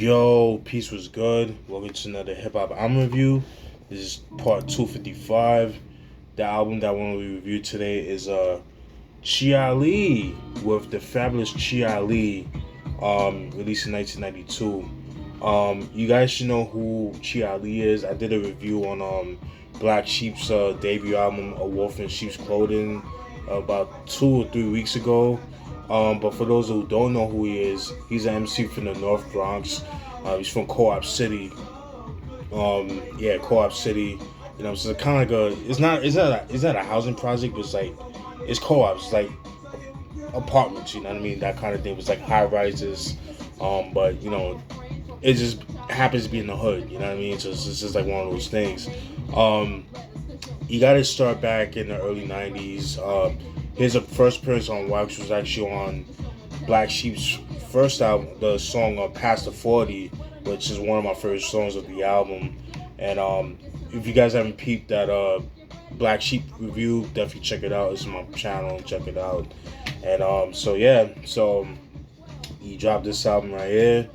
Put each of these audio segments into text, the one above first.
Yo, peace was good. Welcome to another hip hop album review. This is part 255. The album that I want to review today is Chi with the fabulous Chi released in 1992. You guys should know who Chi is. I did a review on Black Sheep's debut album, A Wolf in Sheep's Clothing, about 2 or 3 weeks ago. But for those who don't know who he is, he's an MC from the North Bronx. He's from Co-op City. Co-op City. You know, so it's kind of like it's not a housing project, but it's co-ops, it's like apartments. You know what I mean? That kind of thing. It's like high rises. But you know, it just happens to be in the hood. You know what I mean? So it's just like one of those things. You got to start back in the early '90s. His first appearance on Wax was actually on Black Sheep's first album, the song Past the 40, which is one of my favorite songs of the album. And if you guys haven't peeped that Black Sheep review, definitely check it out. It's on my channel, check it out. And so he dropped this album right here.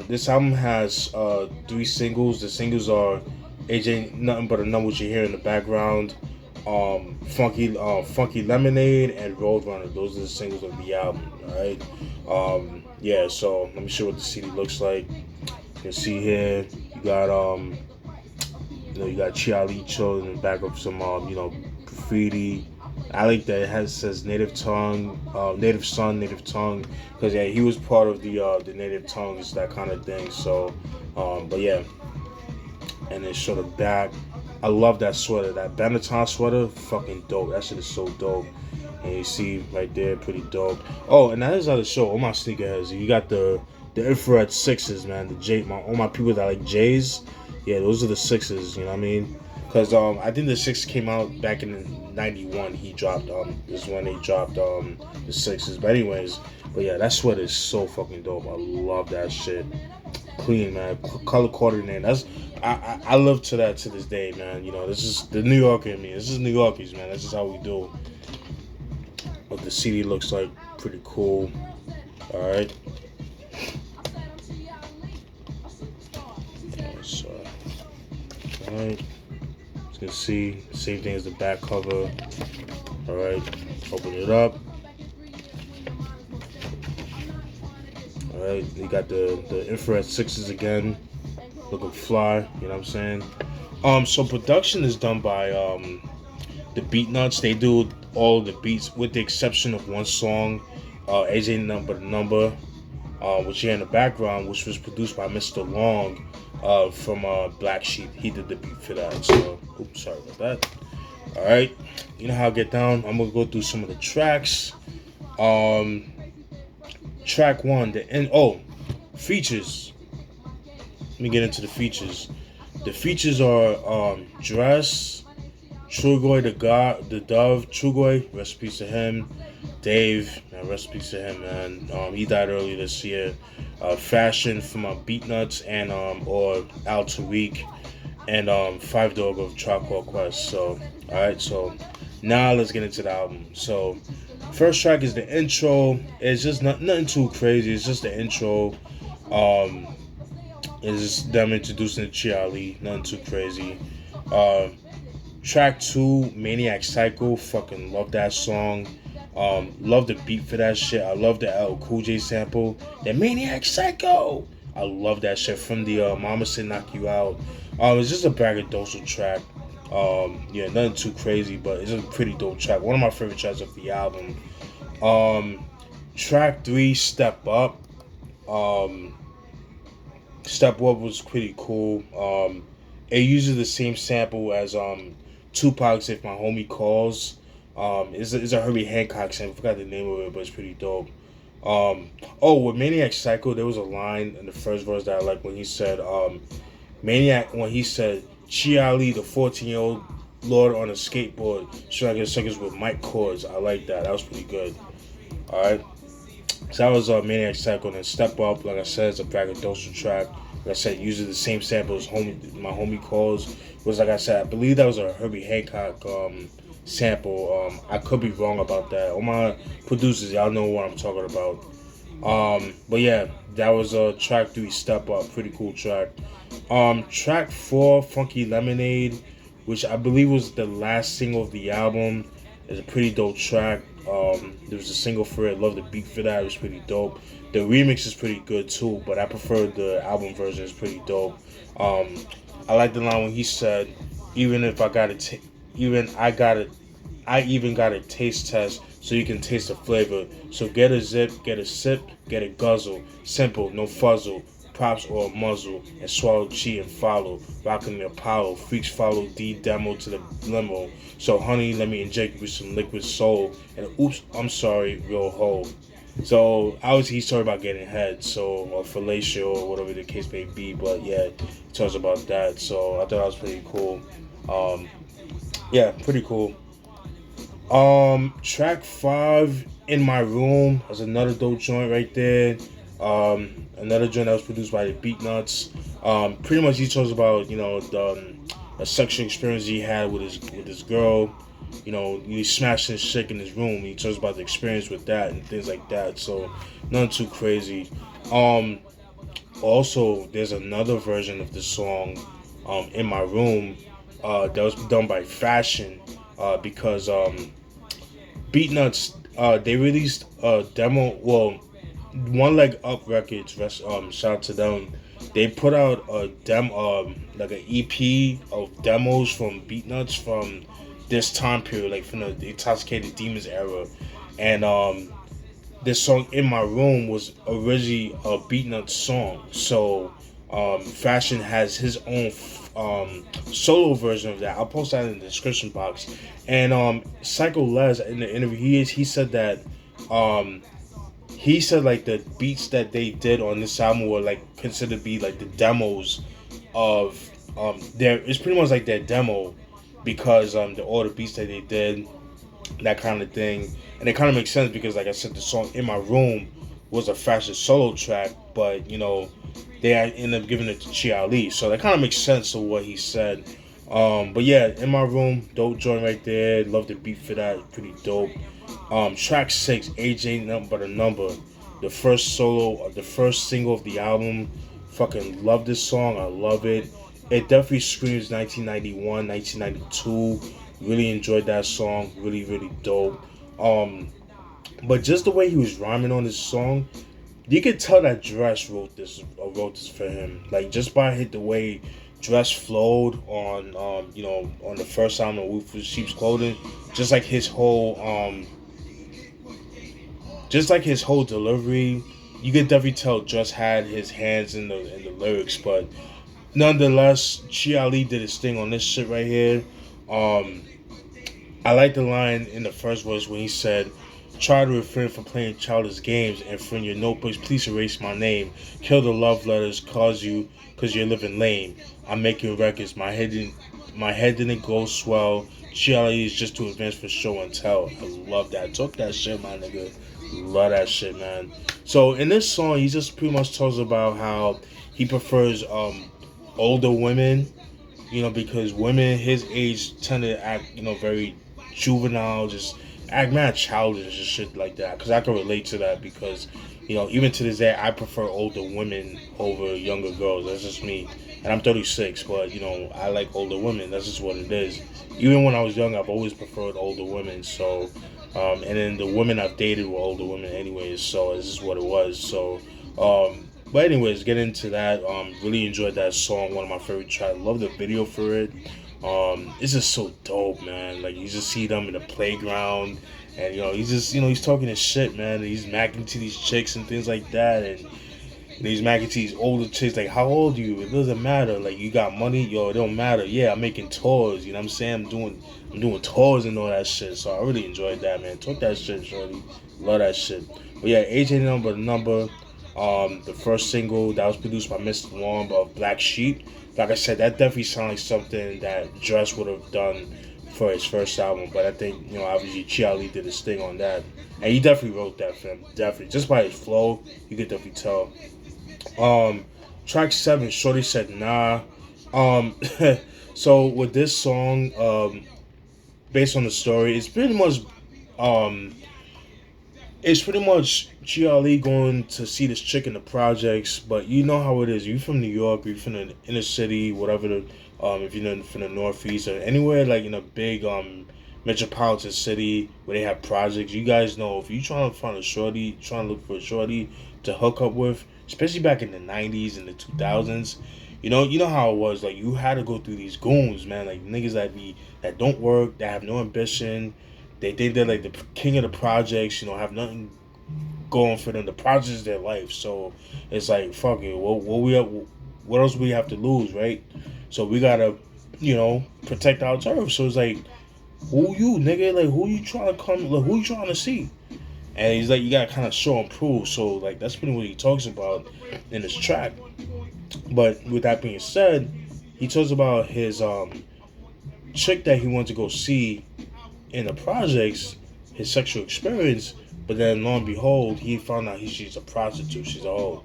This album has 3 singles. The singles are AJ Nothing But a Number, which you hear in the background, Funky Lemonade, and Road Runner. Those are the singles of the album. Alright. So let me show what the CD looks like. You can see here you got you got Chi in the back of some graffiti. I like that it says native tongue, native son, native tongue, because he was part of the native tongues, that kind of thing. So and then show the back. I love that sweater, that Benetton sweater, fucking dope. That shit is so dope. And you see right there, pretty dope. Oh, and that is how to show all my sneakerheads. You got the infrared 6s, man. The J, all my people that like J's, yeah, those are the 6s. You know what I mean? Because I think the 6 came out back in '91. He dropped this is when they dropped the 6s. But anyways, that sweater is so fucking dope. I love that shit. Clean, man. Color coordinated. I live to that to this day, man. You know, this is the New Yorker in me. This is New Yorkers, man. This is how we do. What the CD looks like, pretty cool. All right. All right. As you can see, same thing as the back cover. All right. Open it up. All right. You got the infrared 6s again. Looking fly, you know what I'm saying? So production is done by the Beat Nuts. They do all the beats with the exception of one song, AJ Number, which you hear in the background, which was produced by Mr. Long from Black Sheep. He did the beat for that. So, oops, sorry about that. All right, you know how I get down. I'm gonna go through some of the tracks. Track 1, features. Let me get into the features. The features are Dress, Trugoy the Dove, Trugoy, rest in peace to him. Dave, rest in peace to him, man. He died earlier this year. Fashion from Beat Nuts and or Al Tariq, and 5 Dog of Tribe Called Quest. So alright, so now let's get into the album. So first track is the intro. It's just nothing too crazy. It's just the intro. It's just them introducing Chi, nothing too crazy. Track 2, Maniac Psycho, fucking love that song. Love the beat for that shit. I love the L Cool J sample. That Maniac Psycho, I love that shit from the Mama Said Knock You Out. It's just a braggadocious track. Nothing too crazy, but it's a pretty dope track. One of my favorite tracks of the album. Track 3, Step Up. Step Up was pretty cool. It uses the same sample as Tupac's If My Homie Calls. It's a Herbie Hancock sample. I forgot the name of it, but it's pretty dope. With Maniac Psycho, there was a line in the first verse that I like when he said, when he said, Chi, the 14-year-old lord on a skateboard, striking suckers with mic cords. I like that. That was pretty good. Alright. So that was Maniac Psycho. And then Step Up, like I said, it's a braggadocious track. Like I said, uses the same sample as My Homie Calls. It was, like I said, I believe that was a Herbie Hancock sample. I could be wrong about that. All my producers, y'all know what I'm talking about. But yeah, that was track 3, Step Up, pretty cool track. Track 4, Funky Lemonade, which I believe was the last single of the album, is a pretty dope track. There was a single for it. Love the beat for that. It was pretty dope. The remix is pretty good too, but I prefer the album version. It's pretty dope. Um, I like the line when he said, "Even if I got to, even I even got a taste test so you can taste the flavor. So get a zip, get a sip, get a guzzle. Simple, no fuzzle. Props or a muzzle. And swallow, cheat, and follow. Rockin' the Apollo. Freaks follow D demo to the limo. So honey, let me inject you with some liquid soul. And oops, I'm sorry, real hoe. So obviously he's talking about getting head, so or fellatio or whatever the case may be. But yeah, he talks about that. So I thought that was pretty cool. Um, yeah, pretty cool. Track 5, In My Room, was another dope joint right there. Another joint that was produced by the Beatnuts. Pretty much he talks about, the sexual experience he had with his girl. He smashed his chick in his room. He talks about the experience with that and things like that. So nothing too crazy. Um, Also, there's another version of the song, In My Room, that was done by Fashion, because Beatnuts, they released a demo. Well, One Leg Up Records. Shout out to them. They put out a like an EP of demos from Beatnuts from this time period, like from the Intoxicated Demons era, and this song "In My Room" was originally a Beatnuts song. So Fashion has his own solo version of that. I'll post that in the description box. And Psycho Les in the interview, he said that um, he said like the beats that they did on this album were like considered to be like the demos of their. It's pretty much like their demo because all the beats that they did, that kind of thing. And it kind of makes sense because, like I said, the song "In My Room" was a Fashion solo track, but they ended up giving it to Chia Lee, so that kind of makes sense to what he said. But yeah, "In My Room," dope joint right there. Love the beat for that, pretty dope. Track 6, "Age Ain't Nothing But a Number," the first single of the album. Fucking love this song. I love it. It definitely screams 1991, 1992. Really enjoyed that song. Really, really dope. But just the way he was rhyming on this song, you could tell that Dress wrote this for him. Like just by the way Dress flowed on the first album of Wolf of Sheep's Clothing, just like his whole delivery, you could definitely tell Dress had his hands in the lyrics. But nonetheless, Chi Ali did his thing on this shit right here. Um, I like the line in the first verse when he said, "Try to refrain from playing childish games and from your notebooks, please erase my name. Kill the love letters, cause you're living lame. I'm making records, my head didn't go swell. Reality is just too advanced for show and tell." I love that. Talk that shit, my nigga. Love that shit, man. So in this song, he just pretty much talks about how he prefers older women, because women his age tend to act, very juvenile, just act mad childish and shit like that. Because I can relate to that because, even to this day, I prefer older women over younger girls. That's just me. And I'm 36, but, I like older women. That's just what it is. Even when I was young, I've always preferred older women. So, and then the women I've dated were older women anyways. So, this is what it was. So, but anyways, get into that. Really enjoyed that song. One of my favorite tracks. Love the video for it. It's just so dope, man. Like you just see them in the playground, and he's just he's talking his shit, man. And he's macking to these chicks and things like that, and he's macking to these older chicks. Like, how old are you? It doesn't matter. Like, you got money, it don't matter. Yeah, I'm making tours. You know what I'm saying? I'm doing tours and all that shit. So I really enjoyed that, man. Talk that shit, shorty. Love that shit. But yeah, AJ number. The first single that was produced by Mr. Long of Black Sheep. Like I said, that definitely sounds like something that Dress would have done for his first album. But I think, obviously Charlie did his thing on that. And he definitely wrote that for him. Definitely. Just by his flow, you could definitely tell. Track 7, Shorty Said Nah. Um, so with this song, based on the story, it's pretty much, It's pretty much Chi going to see this chick in the projects, but you know how it is. You from New York, you from the inner city, whatever. If you're from the Northeast or anywhere like in a big metropolitan city where they have projects, you guys know if you trying to find a shorty, trying to look for a shorty to hook up with, especially back in the '90s and the 2000s. You know how it was. Like you had to go through these goons, man. Like niggas that don't work, that have no ambition. They think they're like the king of the projects. Have nothing going for them. The project is their life. So it's like fuck it. What else we have to lose, right? So we gotta, protect our turf. So it's like, who you nigga? Like who you trying to come? Like who you trying to see? And he's like, you gotta kind of show and prove. So like that's pretty what he talks about in this track. But with that being said, he talks about his chick that he went to go see in the projects, his sexual experience. But then lo and behold, he found out she's a prostitute. She's a hoe.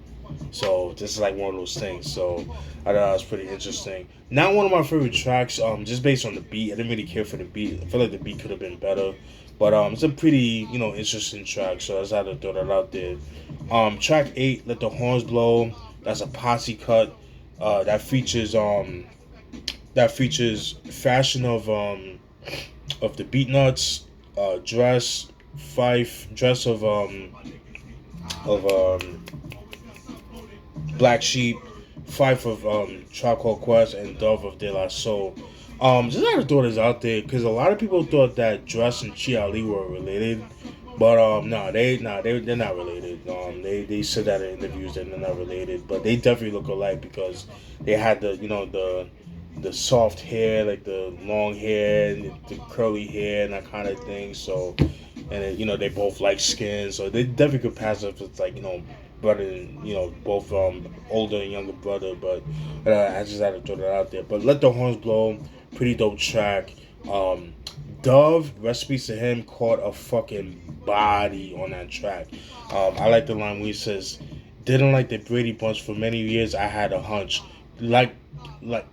So this is like one of those things. So I thought that was pretty interesting. Not one of my favorite tracks. Just based on the beat, I didn't really care for the beat. I feel like the beat could have been better. But it's a pretty interesting track. So I just had to throw that out there. Track 8, Let the Horns Blow. That's a posse cut. That features fashion of the Beatnuts, dress, Fife, dress of Black Sheep, Fife of Tribe Called Quest, and Dove of De La Soul. Just had to throw this out there because a lot of people thought that Dress and Chi Ali were related, but they're not related. They said that in interviews that they're not related, but they definitely look alike because they had the soft hair, like the long hair, and the curly hair, and that kind of thing. So, and they both like skin, so they definitely could pass up as like brother and both older and younger brother. But I just had to throw that out there. But Let the Horns Blow, pretty dope track. Dove, recipes to him, caught a fucking body on that track. I like the line where he says, "Didn't like the Brady Bunch for many years. I had a hunch, like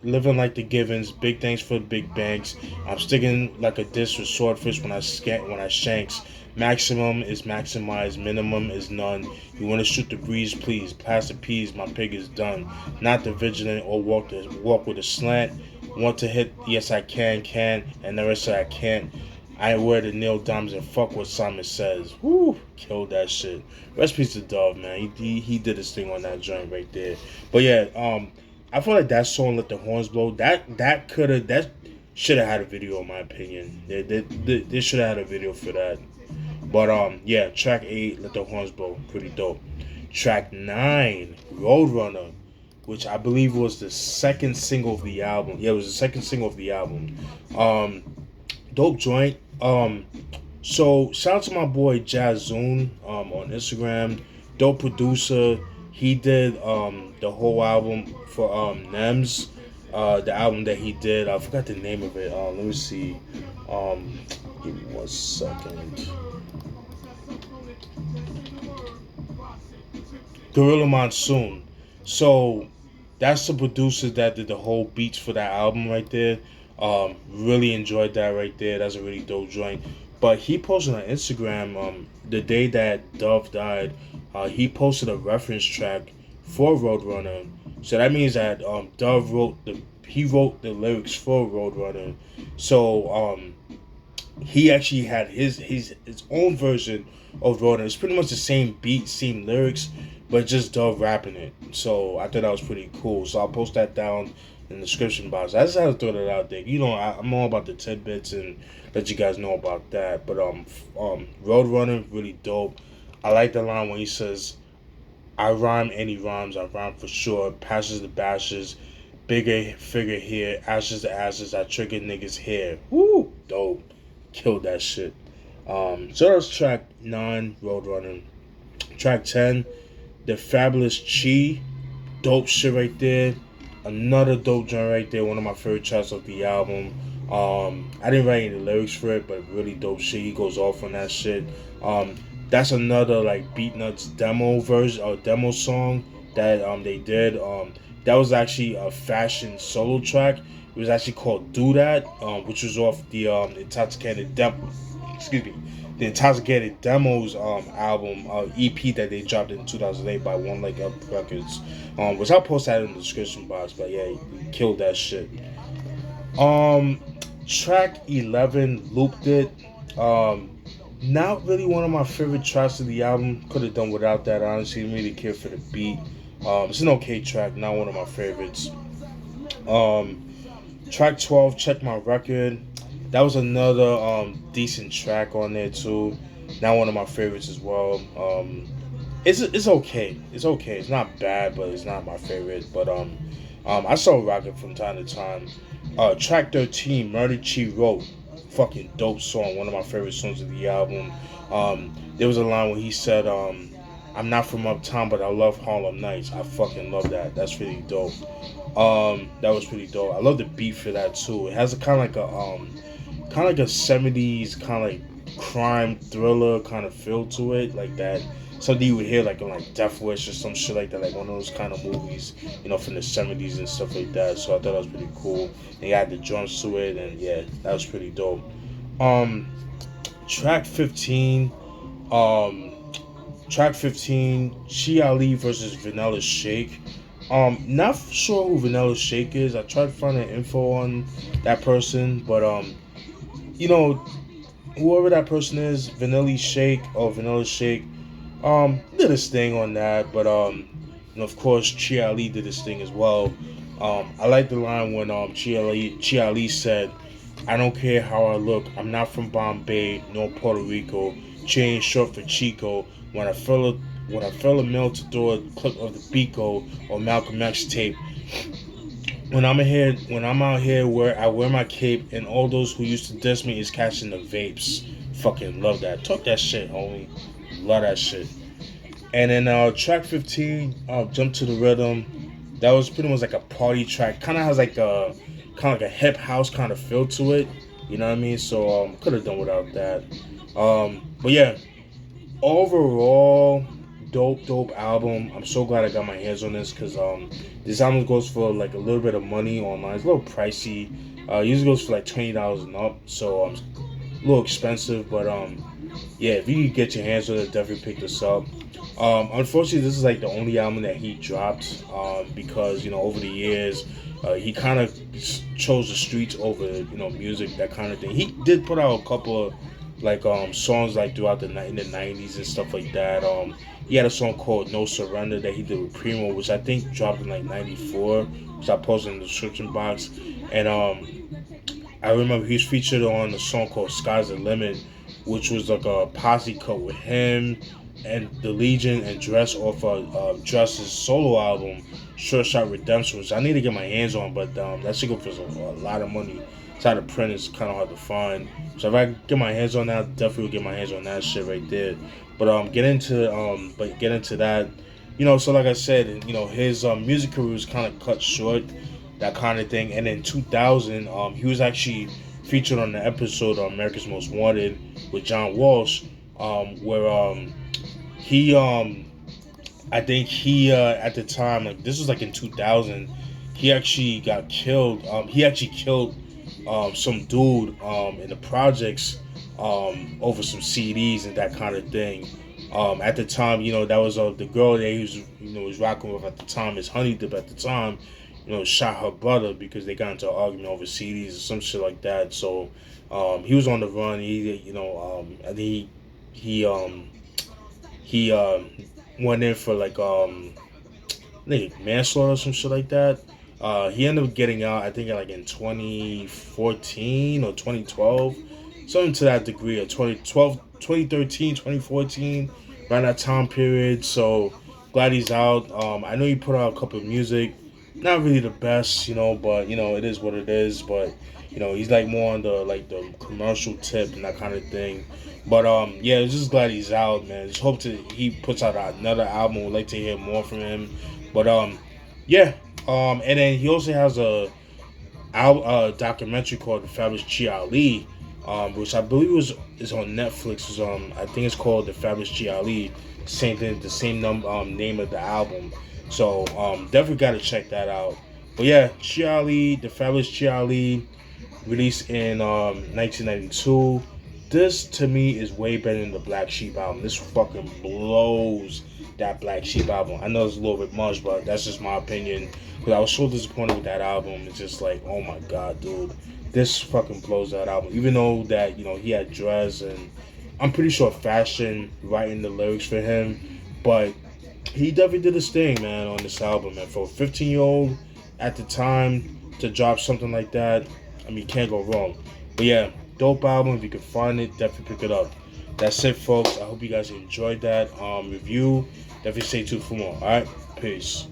living like the Givens. Big thanks for big banks. I'm sticking like a dish with swordfish when I shanks. Maximum is maximized, minimum is none. You want to shoot the breeze, please. Pass the peas, my pig is done. Not the vigilant or walk with a slant. Want to hit? Yes, I can, and the rest of I can't. I wear the Neil Diamonds and fuck what Simon says. Woo, killed that shit. Rest peace to Dove, man. He did his thing on that joint right there. But yeah, I feel like that song Let the Horns Blow. That should have had a video in my opinion. They should have had a video for that. But yeah, track 8, Let the Horns Blow, pretty dope. Track 9, Road Runner, which I believe was the second single of the album. Yeah, it was the second single of the album. Dope joint. So shout out to my boy Jazzoon on Instagram. Dope producer. He did the whole album for Nems. The album that he did. I forgot the name of it. Let me see. Give me 1 second. Gorilla Monsoon. So that's the producer that did the whole beats for that album right there. Really enjoyed that right there. That's a really dope joint. But he posted on Instagram the day that Dove died. He posted a reference track for Roadrunner. So that means that Dove wrote the lyrics for Roadrunner. So he actually had his own version of Roadrunner. It's pretty much the same beat, same lyrics, but just Dove rapping it. So I thought that was pretty cool. So I'll post that down in the description box. I just had to throw that out there. I'm all about the tidbits and let you guys know about that. But Roadrunner, really dope. I like the line when he says, "I rhyme any rhymes, I rhyme for sure. Passes the bashes, bigger figure here, ashes to ashes, I trigger niggas here." Woo, dope. Killed that shit. So that was track 9, Roadrunner. Track 10, The Fabulous Chi. Dope shit right there. Another dope joint right there. One of my favorite tracks of the album. I didn't write any lyrics for it, but really dope shit. He goes off on that shit. That's another like Beatnuts demo version or demo song that they did. That was actually a fashion solo track. It was actually called "Do That," which was off the Intoxicated Devil. Excuse me, the Intoxicated Demos album EP that they dropped in 2008 by One Leg Up Records, which I'll post that in the description box. But yeah, he killed that shit. Um, Track 11, Looped It. Not really one of my favorite tracks of the album. Could have done without that, honestly. Didn't really care for the beat. It's an okay track, not one of my favorites. Um, Track 12, Check My Record. That was another decent track on there too. Not one of my favorites as well. It's okay. It's okay. It's not bad, but it's not my favorite. But I still rock it from time to time. Track 13, Murder She Wrote. Fucking dope song. One of my favorite songs of the album. There was a line where he said, I'm not from uptown, but I love Harlem Nights. I fucking love that. That's really dope. That was pretty dope. I love the beat for that too. It has a kind of like a 70s kind of like crime thriller kind of feel to it, like that. Something you would hear like on like Death Wish or some shit like that, like one of those kind of movies, from the 70s and stuff like that. So I thought that was pretty cool. They had the drums to it, and yeah, that was pretty dope. Track 15, Chi Ali versus Vanilla Shake. Not sure who Vanilla Shake is. I tried finding info on that person, but whoever that person is, Vanilla Shake, did his thing on that, but of course Chi Ali did his thing as well. I like the line when Chi Ali said, "I don't care how I look. I'm not from Bombay nor Puerto Rico. Chi ain't short for Chico. When I feel a mill to throw a clip of the Pico or Malcolm X tape. When I'm out here where I wear my cape, and all those who used to diss me is catching the vapes. Fucking love that. Talk that shit, homie. Love that shit." And then track 15, Jump to the Rhythm. That was pretty much like a party track. Kind of has like a hip house kind of feel to it. You know what I mean? So could have done without that. But yeah, overall, dope album. I'm so glad I got my hands on this because this album goes for like a little bit of money online. It's a little pricey. Usually goes for like $20 and up, so a little expensive. But yeah, if you could get your hands on it, definitely pick this up. Unfortunately, this is like the only album that he dropped because over the years he kind of chose the streets over music, that kind of thing. He did put out a couple of like songs like throughout in the 90s and stuff like that. He had a song called No Surrender that he did with Primo, which I think dropped in like 94, which I posted in the description box. And I remember he was featured on a song called Sky's the Limit, which was like a posse cut with him and the Legion and Dress off of Dress's solo album, Short Shot Redemption, which I need to get my hands on, but that shit goes for a lot of money. It's out of print, it's kind of hard to find. So if I get my hands on that, definitely will get my hands on that shit right there. But get into that. So like I said, his music career was kind of cut short, that kind of thing. And in 2000, he was actually featured on the episode of America's Most Wanted with John Walsh, where he I think he at the time, like this was like in 2000, he actually got killed. He actually killed some dude in the projects over some CDs and that kind of thing. At the time, that was the girl that he was rocking with at the time, his honey dip at the time, shot her brother because they got into an argument over CDs or some shit like that. So he was on the run. I think he went in for like manslaughter or some shit like that. He ended up getting out, I think, like in 2014 or 2012, something to that degree, or 2013, 2014, around that time period. So glad he's out. I know he put out a couple of music, not really the best, but it is what it is. But he's like more on the commercial tip and that kind of thing. But yeah, just glad he's out, man. Just hope he puts out another album. Would like to hear more from him. But yeah. And then he also has a documentary called The Fabulous Chi Ali, which I believe is on Netflix. I think it's called The Fabulous Chi Ali. Same thing, the same name of the album. So definitely got to check that out. But yeah, Chi Ali, The Fabulous Chi Ali, released in 1992. this to me is way better than the Black Sheep album. This fucking blows that Black Sheep album. I know it's a little bit much, but that's just my opinion. Because I was so disappointed with that album. It's just like, oh my god, dude. This fucking blows that album. Even though that, you know, he had Dress and I'm pretty sure Fashion writing the lyrics for him. But he definitely did his thing, man, on this album. And for a 15-year-old at the time to drop something like that, I mean, can't go wrong. But yeah, dope album. If you can find it, definitely pick it up. That's it, folks. I hope you guys enjoyed that review. Definitely stay tuned for more. All right, peace.